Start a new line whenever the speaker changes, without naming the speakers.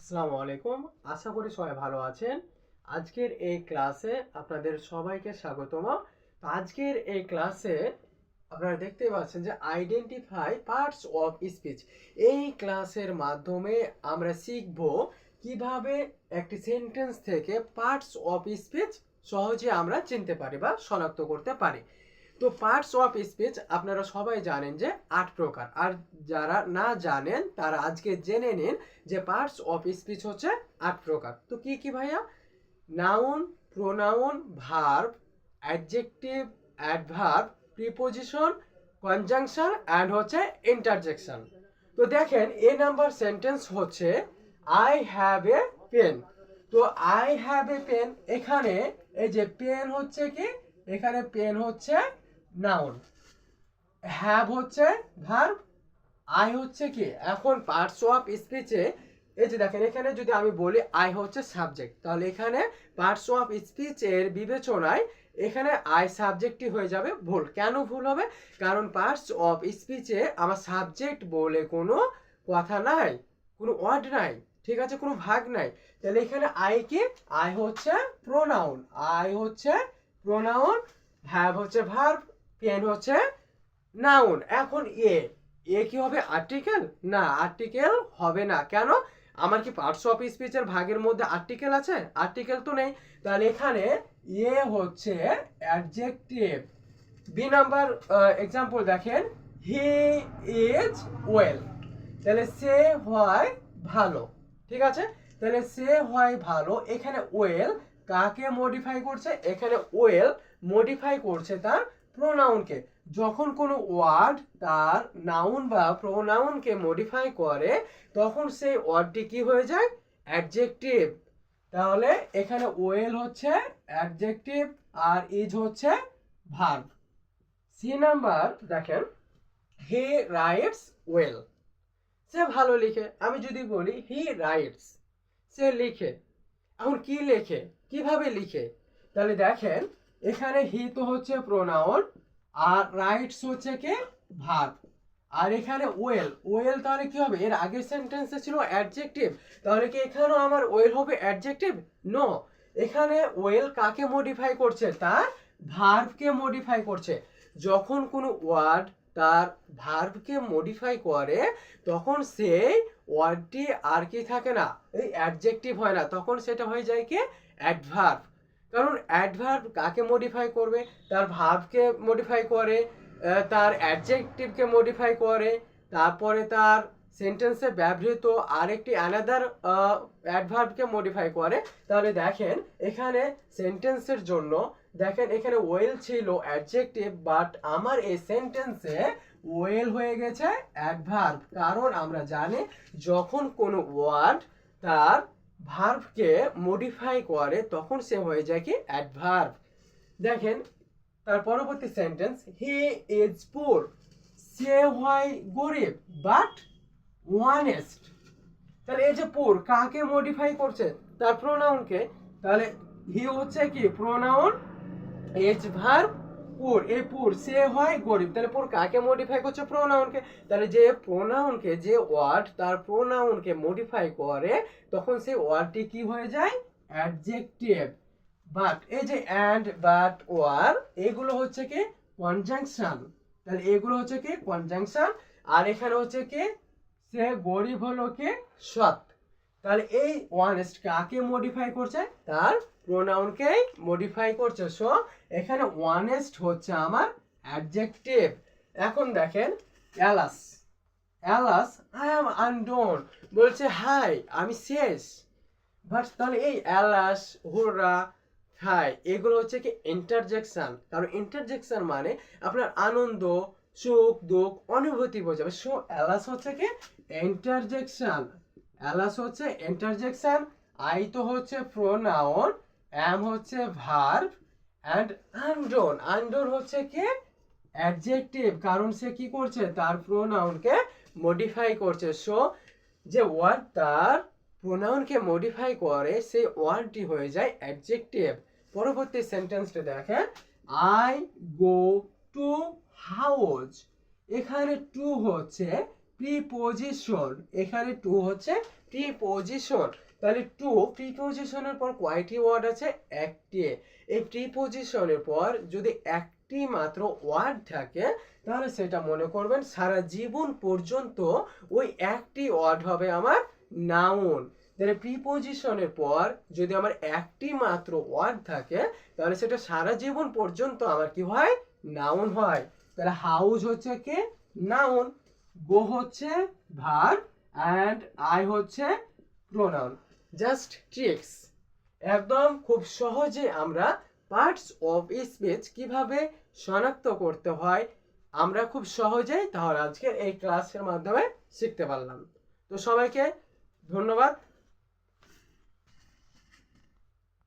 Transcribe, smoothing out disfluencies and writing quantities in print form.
আসসালামু আলাইকুম। আশা করি সবাই ভালো আছেন। আজকের এই ক্লাসে আপনাদের সবাইকে স্বাগতম। তো আজকের এই ক্লাসে আপনারা দেখতে পাচ্ছেন যে আইডেন্টিফাই পার্টস অফ স্পিচ। এই ক্লাসের মাধ্যমে আমরা শিখব কিভাবে একটি সেন্টেন্স থেকে পার্টস অফ স্পিচ সহজে আমরা চিনতে পারি বা শনাক্ত করতে পারি। তো পার্টস অফ স্পিচ আপনারা সবাই জানেন যে ৮ প্রকার। আর যারা না জানেন তারা আজকে জেনে নিন যে পার্টস অফ স্পিচ হচ্ছে ৮ প্রকার। তো কি কি ভাইয়া? Noun, pronoun, verb, adjective, adverb, preposition, conjunction and হচ্ছে ইন্টারজেকশন। তো দেখেন এ নাম্বার সেন্টেন্স হচ্ছে আই হ্যাভ এ পেন। তো আই হ্যাভ এ পেন, এখানে এই যে পেন হচ্ছে কি, এখানে পেন হচ্ছে নাউন, হ্যাভ হচ্ছে ভার্ব, আই হচ্ছে কি। এখন পার্টস অফ স্পিচে এই যে দেখেন এখানে যদি আমি বলি আই হচ্ছে সাবজেক্ট, তাহলে এখানে পার্টস অফ স্পিচ এর বিবেচনায় এখানে আই সাবজেক্টই হয়ে যাবে। ভুল কেন ভুল হবে? কারণ পার্টস অফ স্পিচে আমার সাবজেক্ট বলে কোনো কথা নাই, কোনো ওয়ার্ড নাই, ঠিক আছে, কোনো ভাগ নাই। তাহলে এখানে আই কি? আই হচ্ছে প্রোনাউন, আই হচ্ছে প্রোনাউন, হ্যাভ হচ্ছে ভার্ব, পেন হচ্ছে নাউন। এখন এ এ কি হবে? আর্টিকেল? না, আর্টিকেল হবে না। কেন? আমার কি পার্টস অফ স্পিচের ভাগের মধ্যে আর্টিকেল আছে? আর্টিকেল তো নেই। তাহলে এখানে এ হচ্ছে অ্যাডজেক্টিভ। বি নাম্বার এক্সাম্পল দেখেন, হি ইজ ওয়েল, তাহলে সে হয় ভালো, ঠিক আছে। তাহলে সে হয় ভালো, এখানে ওয়েল কাকে মডিফাই করছে? এখানে ওয়েল মডিফাই করছে তার প্রোনাউনকে। যখন কোনো ওয়ার্ড তার নাউন বা প্রোনাউনকে মডিফাই করে তখন সেই ওয়ার্ডটি কি হয়ে যায়? অ্যাডজেক্টিভ। তাহলে এখানে ওয়েল হচ্ছে অ্যাডজেক্টিভ আর ইজ হচ্ছে ভার্ব। সি নাম্বার দেখেন, হি রাইটস ওয়েল, সে ভালো লিখে। আমি যদি বলি হি রাইটস, সে লিখে। এখন কি লেখে, কিভাবে লিখে? তাহলে দেখেন এখানে হি তো হচ্ছে প্রোনাউন আর রাইটস হচ্ছে কি ভার্ব, আর এখানে ওয়েল, ওয়েল তাহলে কি হবে? এর আগের সেন্টেন্সে ছিল অ্যাডজেক্টিভ, তাহলে কি এখানেও আমার ওয়েল হবে অ্যাডজেক্টিভ? নো, এখানে ওয়েল কাকে মডিফাই করছে? তার ভার্বকে মডিফাই করছে। যখন কোনো ওয়ার্ড তার ভার্বকে মডিফাই করে তখন সেই ওয়ার্ডটি আর কি থাকে না, এই অ্যাডজেক্টিভ হয় না, তখন সেটা হয়ে যায় কি অ্যাডভার্ব। কারণ অ্যাডভার্ব কাকে মডিফাই করবে? তার ভার্বকে মডিফাই করে, তার অ্যাডজেক্টিভকে মডিফাই করে, তারপরে তার সেন্টেন্সে ব্যবহৃত আরেকটি অ্যানাদার অ্যাডভার্বকে মডিফাই করে। তাহলে দেখেন এখানে সেন্টেন্সের জন্য দেখেন এখানে ওয়েল ছিল অ্যাডজেক্টিভ, বাট আমার এই সেন্টেন্সে ওয়েল হয়ে গেছে অ্যাডভার্ব। কারণ আমরা জানি যখন কোনো ওয়ার্ড তার ভার্বকে মডিফাই করে তখন সে হয়ে যায় কি অ্যাডভার্ব। দেখেন তার পরবর্তী সেন্টেন্স, হি ইজ পুর, সে হয় গরিব বাট ওয়ানেস্ট। তাহলে এই যে পুর কাকে মডিফাই করছে? তার প্রোনাউনকে। তাহলে হি হচ্ছে কি প্রোনাউন, এজ ভার্ব পুর, এই পুর সে হয় গরিব, তাহলে পুর কাকে মডিফাই করছে? প্রোনাউনকে। তাহলে যে প্রোনাউনকে, যে ওয়ার্ড তার প্রোনাউনকে মডিফাই করে তখন সেই ওয়ার্ডটি কি হয়ে যায়? অ্যাডজেক্টিভ। বাট এই যে অ্যান্ড, বাট, ওয়ার, এগুলো হচ্ছে কি কনজাংশন। তাহলে এগুলো হচ্ছে কি কনজাংশন। আর এখানে হচ্ছে কি সে গরিব হলো কি সৎ। তাহলে এই ওয়ানেস্ট কাকে মডিফাই করছে? তার প্রোনাউনকেই মডিফাই করছে। সো এখানে ওয়ানেস্ট হচ্ছে আমার অ্যাডজেক্টিভ। এখন দেখেন অ্যালাস, অ্যালাস আই অ্যাম আনডোন, বলছে হাই আমি শেষ। বাট তাহলে এই অ্যালাস, হুররা, হাই এগুলো হচ্ছে কি ইন্টারজেকশন। কারণ ইন্টারজেকশন মানে আপনার আনন্দ, সুখ, দুঃখ, অনুভূতি বোঝাবে। সো অ্যালাস হচ্ছে কি ইন্টারজেকশন, অ্যালাস হচ্ছে ইন্টারজেকশন। আই তো হচ্ছে প্রোনাউন, অ্যাম হচ্ছে ভার্ব, অ্যান্ড আনডোন, আনডোন হচ্ছে কি অ্যাডজেক্টিভ। কারণ সে কি করছে? তার প্রোনাউনকে মডিফাই করছে। সো যে ওয়ার্ড তার প্রোনাউনকে মডিফাই করে সেই ওয়ার্ডটি হয়ে যায় অ্যাডজেক্টিভ। পরবর্তী সেন্টেন্সটা দেখেন, আই গো টু হাউস, এখানে টু হচ্ছে প্রিপোজিশন, এখানে টু হচ্ছে প্রিপোজিশন। তাহলে টু প্রিপোজিশনের পর কয়টি ওয়ার্ড আছে? একটি। এই প্রিপোজিশনের পর যদি একটি মাত্র ওয়ার্ড থাকে তাহলে সেটা মনে করবেন সারা জীবন পর্যন্ত ওই একটি ওয়ার্ড হবে আমার নাউন। তাহলে প্রিপোজিশনের পর যদি আমার একটি মাত্র ওয়ার্ড থাকে তাহলে সেটা সারা জীবন পর্যন্ত আমার কি হয়? নাউন হয়। তাহলে হাউস হচ্ছে কি? নাউন। গো হচ্ছে ভার্ব অ্যান্ড আই হচ্ছে প্রোনাউন। জাস্ট ট্রিক্স, একদম খুব সহজে আমরা পার্টস অফ স্পিচ কিভাবে শনাক্ত করতে হয় আমরা খুব সহজেই তাহলে আজকের এই ক্লাসের মাধ্যমে শিখতে পারলাম। তো সবাইকে ধন্যবাদ।